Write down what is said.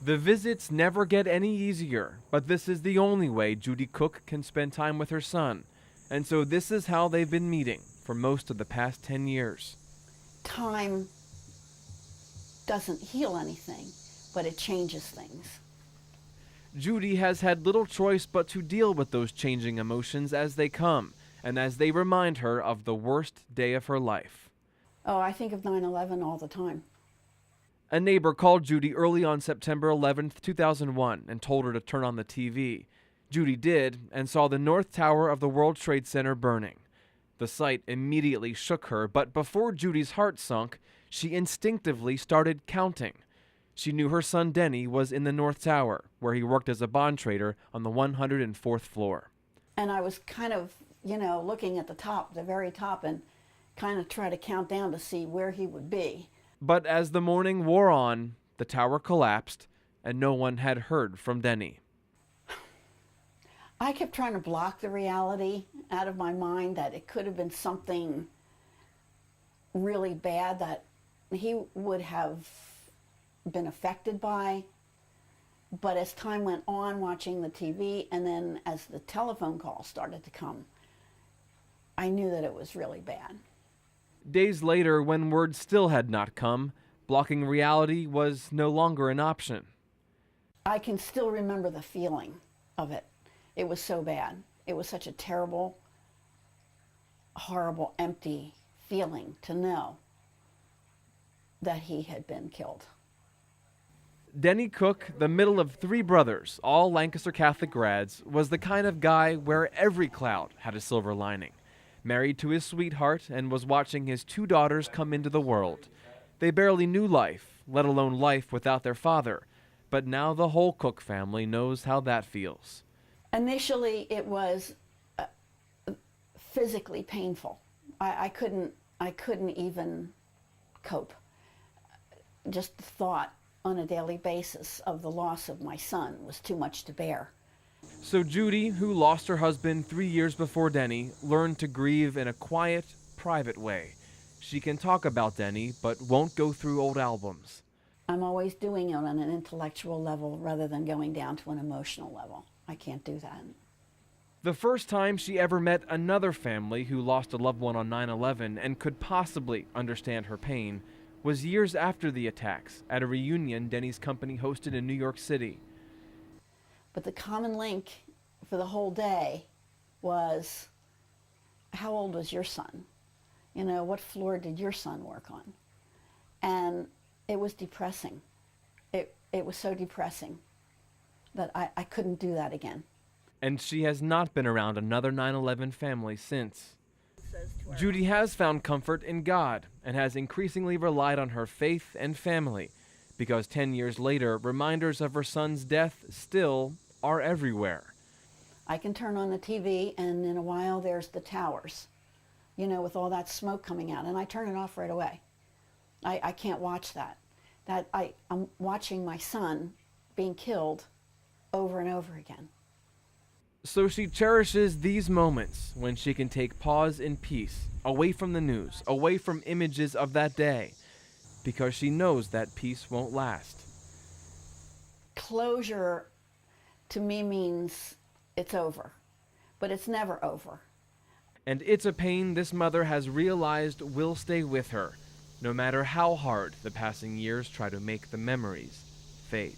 The visits never get any easier, but this is the only way Judy Cook can spend time with her son. And so this is how they've been meeting for most of the past 10 years. Time doesn't heal anything, but it changes things. Judy has had little choice but to deal with those changing emotions as they come, and as they remind her of the worst day of her life. Oh, I think of 9/11 all the time. A neighbor called Judy early on September 11th, 2001, and told her to turn on the TV. Judy did, and saw the North Tower of the World Trade Center burning. The sight immediately shook her, but before Judy's heart sunk, she instinctively started counting. She knew her son Denny was in the North Tower, where he worked as a bond trader on the 104th floor. And I was kind of, looking at the top, the very top, and kind of try to count down to see where he would be. But as the morning wore on, the tower collapsed, and no one had heard from Denny. I kept trying to block the reality out of my mind that it could have been something really bad that he would have been affected by. But as time went on watching the TV, and then as the telephone calls started to come, I knew that it was really bad. Days later, when word still had not come, blocking reality was no longer an option. I can still remember the feeling of it. It was so bad. It was such a terrible, horrible, empty feeling to know that he had been killed. Denny Cook, the middle of 3 brothers, all Lancaster Catholic grads, was the kind of guy where every cloud had a silver lining. Married to his sweetheart and was watching his 2 daughters come into the world. They barely knew life, let alone life without their father. But now the whole Cook family knows how that feels. Initially, it was physically painful. I couldn't even cope. Just the thought on a daily basis of the loss of my son was too much to bear. So Judy, who lost her husband 3 years before Denny, learned to grieve in a quiet, private way. She can talk about Denny, but won't go through old albums. I'm always doing it on an intellectual level rather than going down to an emotional level. I can't do that. The first time she ever met another family who lost a loved one on 9/11 and could possibly understand her pain was years after the attacks at a reunion Denny's company hosted in New York City. But the common link for the whole day was, how old was your son? What floor did your son work on? And it was depressing. It was so depressing that I couldn't do that again. And she has not been around another 9/11 family since. Judy has found comfort in God and has increasingly relied on her faith and family, because 10 years later, reminders of her son's death still are everywhere. I can turn on the TV and in a while there's the towers, with all that smoke coming out, and I turn it off right away. I can't watch that. I'm watching my son being killed over and over again. So she cherishes these moments when she can take pause in peace, away from the news, away from images of that day, because she knows that peace won't last. Closure to me means it's over, but it's never over. And it's a pain this mother has realized will stay with her, no matter how hard the passing years try to make the memories fade.